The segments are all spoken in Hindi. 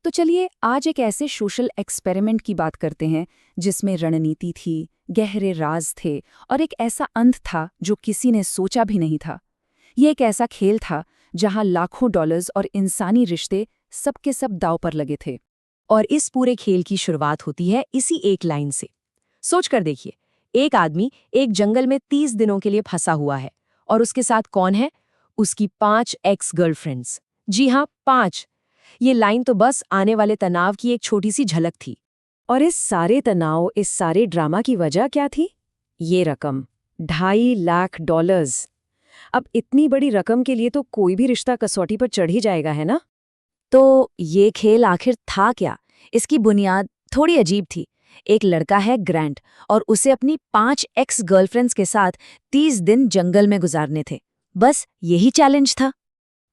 तो चलिए आज एक ऐसे सोशल एक्सपेरिमेंट की बात करते हैं जिसमें रणनीति थी, गहरे राज थे और एक ऐसा अंत था जो किसी ने सोचा भी नहीं था। ये एक ऐसा खेल था जहां लाखों डॉलर्स और इंसानी रिश्ते सबके सब दांव पर लगे थे। और इस पूरे खेल की शुरुआत होती है इसी एक लाइन से। सोच कर देखिए, एक आदमी एक जंगल में 30 दिनों के लिए फंसा हुआ है और उसके साथ कौन है? उसकी 5 एक्स गर्लफ्रेंड्स। जी हाँ, 5। ये लाइन तो बस आने वाले तनाव की एक छोटी सी झलक थी। और इस सारे तनाव, इस सारे ड्रामा की वजह क्या थी? ये रकम, $2.5 लाख। अब इतनी बड़ी रकम के लिए तो कोई भी रिश्ता कसौटी पर चढ़ ही जाएगा, है ना? तो ये खेल आखिर था क्या? इसकी बुनियाद थोड़ी अजीब थी। एक लड़का है ग्रैंट और उसे अपनी 5 एक्स गर्लफ्रेंड्स के साथ 30 दिन जंगल में गुजारने थे। बस यही चैलेंज था।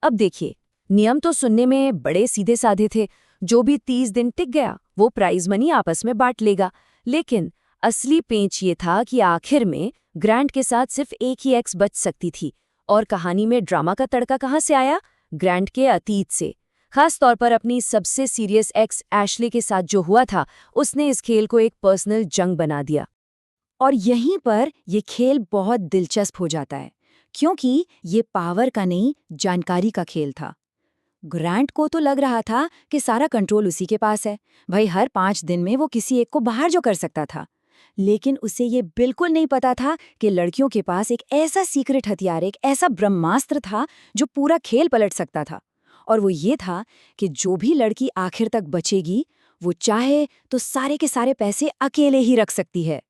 अब देखिए, नियम तो सुनने में बड़े सीधे साधे थे। जो भी 30 दिन टिक गया वो प्राइज मनी आपस में बांट लेगा। लेकिन असली पेंच ये था कि आखिर में ग्रैंट के साथ सिर्फ एक ही एक्स बच सकती थी। और कहानी में ड्रामा का तड़का कहाँ से आया? ग्रैंट के अतीत से। खास तौर पर अपनी सबसे सीरियस एक्स एशले के साथ जो हुआ था, उसने इस खेल को एक पर्सनल जंग बना दिया। और यहीं पर ये खेल बहुत दिलचस्प हो जाता है, क्योंकि ये पावर का नहीं, जानकारी का खेल था। ग्रैंट को तो लग रहा था कि सारा कंट्रोल उसी के पास है। भाई हर 5 दिन में वो किसी एक को बाहर जो कर सकता था। लेकिन उसे ये बिल्कुल नहीं पता था कि लड़कियों के पास एक ऐसा सीक्रेट हथियार, एक ऐसा ब्रह्मास्त्र था जो पूरा खेल पलट सकता था। और वो ये था कि जो भी लड़की आखिर तक बचेगी, वो चाहे तो सारे के सारे पैसे अकेले ही रख सकती है।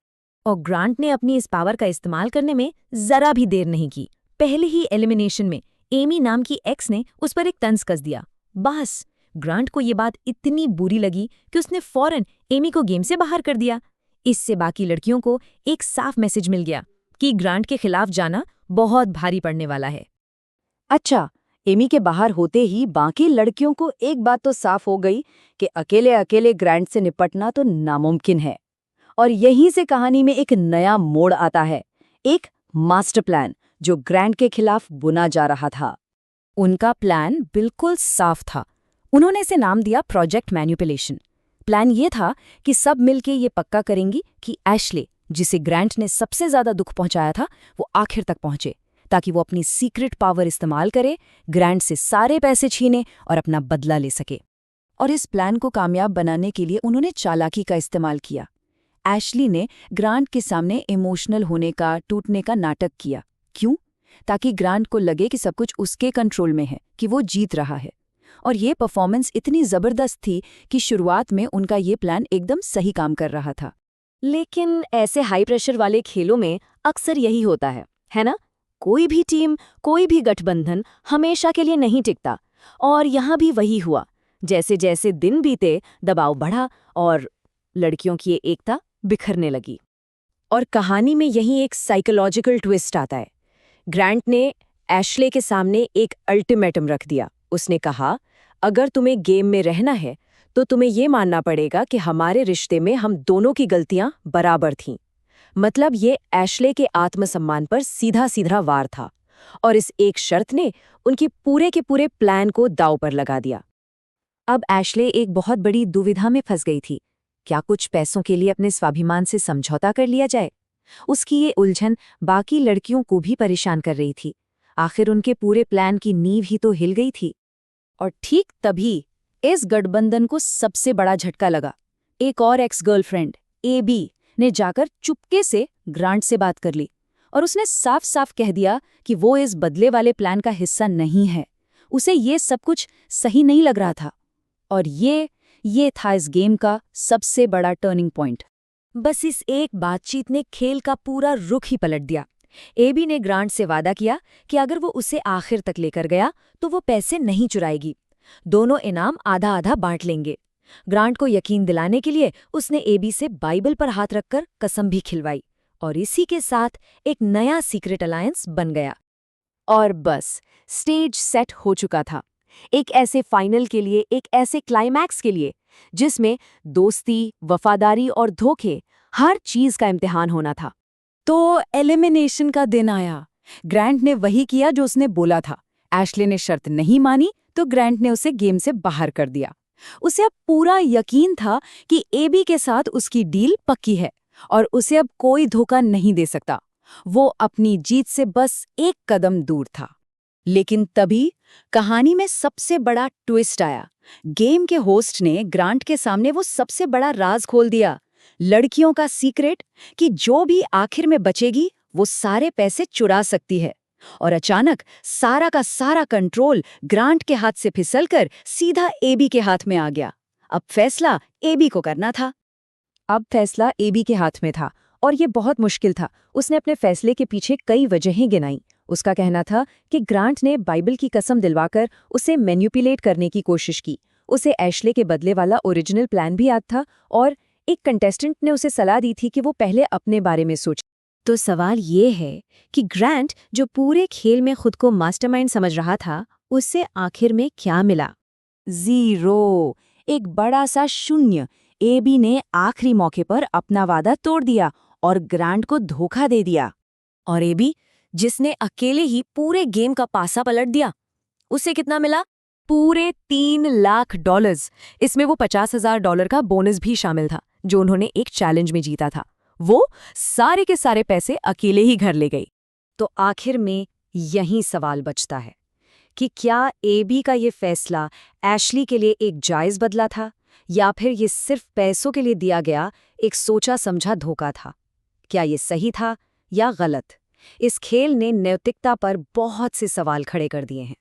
और ग्रांट ने अपनी इस पावर का इस्तेमाल करने में जरा भी देर नहीं की। पहले ही एलिमिनेशन में एमी नाम की एक्स ने उस पर एक तंज कस दिया। बस ग्रांट को ये बात इतनी बुरी लगी कि उसने फौरन एमी को गेम से बाहर कर दिया। इससे बाकी लड़कियों को एक साफ मैसेज मिल गया कि ग्रांट के खिलाफ जाना बहुत भारी पड़ने वाला है। अच्छा, एमी के बाहर होते ही बाकी लड़कियों को एक बात तो साफ हो गई कि अकेले अकेले ग्रैंट से निपटना तो नामुमकिन है। और यहीं से कहानी में एक नया मोड़ आता है, एक मास्टर प्लान जो ग्रैंट के खिलाफ बुना जा रहा था। उनका प्लान बिल्कुल साफ था। उन्होंने इसे नाम दिया प्रोजेक्ट मैनिपुलेशन। प्लान ये था कि सब मिलके ये पक्का करेंगी कि एशले, जिसे ग्रैंट ने सबसे ज्यादा दुख पहुंचाया था, वो आखिर तक पहुंचे, ताकि वो अपनी सीक्रेट पावर इस्तेमाल करे, ग्रैंट से सारे पैसे छीने और अपना बदला ले सके। और इस प्लान को कामयाब बनाने के लिए उन्होंने चालाकी का इस्तेमाल किया। एशली ने ग्रांट के सामने इमोशनल होने का, टूटने का नाटक किया। क्यों? ताकि ग्रांट को लगे कि सब कुछ उसके कंट्रोल में है, कि वो जीत रहा है। और ये परफॉर्मेंस इतनी जबरदस्त थी कि शुरुआत में उनका ये प्लान एकदम सही काम कर रहा था। लेकिन ऐसे हाई प्रेशर वाले खेलों में अक्सर यही होता है ना? कोई भी टीम, कोई भी गठबंधन हमेशा के लिए नहीं टिकता। और यहाँ भी वही हुआ। जैसे जैसे दिन बीते, दबाव बढ़ा और लड़कियों की ये एकता बिखरने लगी। और कहानी में यही एक साइकोलॉजिकल ट्विस्ट आता है। ग्रैंट ने एशले के सामने एक अल्टीमेटम रख दिया। उसने कहा, अगर तुम्हें गेम में रहना है तो तुम्हें ये मानना पड़ेगा कि हमारे रिश्ते में हम दोनों की गलतियां बराबर थीं। मतलब ये एशले के आत्मसम्मान पर सीधा सीधा वार था। और इस एक शर्त ने उनकी पूरे के पूरे प्लान को दांव पर लगा दिया। अब एशले एक बहुत बड़ी दुविधा में फंस गई थी। क्या कुछ पैसों के लिए अपने स्वाभिमान से समझौता कर लिया जाए? उसकी ये उलझन बाकी लड़कियों को भी परेशान कर रही थी। आखिर उनके पूरे प्लान की नींव ही तो हिल गई थी। और ठीक तभी इस गठबंधन को सबसे बड़ा झटका लगा। एक और एक्स गर्लफ्रेंड एबी ने जाकर चुपके से ग्रांट से बात कर ली और उसने साफ साफ कह दिया कि वो इस बदले वाले प्लान का हिस्सा नहीं है। उसे ये सब कुछ सही नहीं लग रहा था। और ये था इस गेम का सबसे बड़ा टर्निंग पॉइंट। बस इस एक बातचीत ने खेल का पूरा रुख ही पलट दिया। एबी ने ग्रांट से वादा किया कि अगर वो उसे आखिर तक लेकर गया तो वो पैसे नहीं चुराएगी। दोनों इनाम आधा आधा बांट लेंगे। ग्रांट को यकीन दिलाने के लिए उसने एबी से बाइबल पर हाथ रखकर कसम भी खिलवाई। और इसी के साथ एक नया सीक्रेट अलायंस बन गया। और बस स्टेज सेट हो चुका था। एक ऐसे फाइनल के लिए, एक ऐसे क्लाइमैक्स के लिए जिसमें दोस्ती, वफादारी और धोखे, हर चीज का इम्तिहान होना था। तो एलिमिनेशन का दिन आया। ग्रैंट ने वही किया जो उसने बोला था। एशले ने शर्त नहीं मानी तो ग्रैंट ने उसे गेम से बाहर कर दिया। उसे अब पूरा यकीन था कि एबी के साथ उसकी डील पक्की है और उसे अब कोई धोखा नहीं दे सकता। वो अपनी जीत से बस एक कदम दूर था। लेकिन तभी कहानी में सबसे बड़ा ट्विस्ट आया। गेम के होस्ट ने ग्रांट के सामने वो सबसे बड़ा राज खोल दिया, लड़कियों का सीक्रेट, कि जो भी आखिर में बचेगी वो सारे पैसे चुरा सकती है। और अचानक सारा का सारा कंट्रोल ग्रांट के हाथ से फिसलकर सीधा एबी के हाथ में आ गया। अब फैसला एबी को करना था। अब फैसला एबी के हाथ में था और ये बहुत मुश्किल था। उसने अपने फैसले के पीछे कई वजहें गिनाई। उसका कहना था कि ग्रांट ने बाइबल की कसम दिलवाकर उसे मैनिपुलेट करने की कोशिश की। उसे एशले के बदले वाला ओरिजिनल प्लान भी याद था और एक कंटेस्टेंट ने उसे सलाह दी थी कि वो पहले अपने बारे में सोचे। तो सवाल ये है कि ग्रांट, जो पूरे खेल में खुद को मास्टरमाइंड समझ रहा था, उससे आखिर में क्या मिला? 0। एक बड़ा सा शून्य। एबी ने आखिरी मौके पर अपना वादा तोड़ दिया और ग्रांट को धोखा दे दिया। और एबी, जिसने अकेले ही पूरे गेम का पासा पलट दिया, उसे कितना मिला? पूरे $3 लाख। इसमें वो $50,000 का बोनस भी शामिल था जो उन्होंने एक चैलेंज में जीता था। वो सारे के सारे पैसे अकेले ही घर ले गई। तो आखिर में यही सवाल बचता है कि क्या एबी का ये फैसला एशली के लिए एक जायज बदला था या फिर ये सिर्फ पैसों के लिए दिया गया एक सोचा समझा धोखा था? क्या ये सही था या गलत? इस खेल ने नैतिकता पर बहुत से सवाल खड़े कर दिए हैं।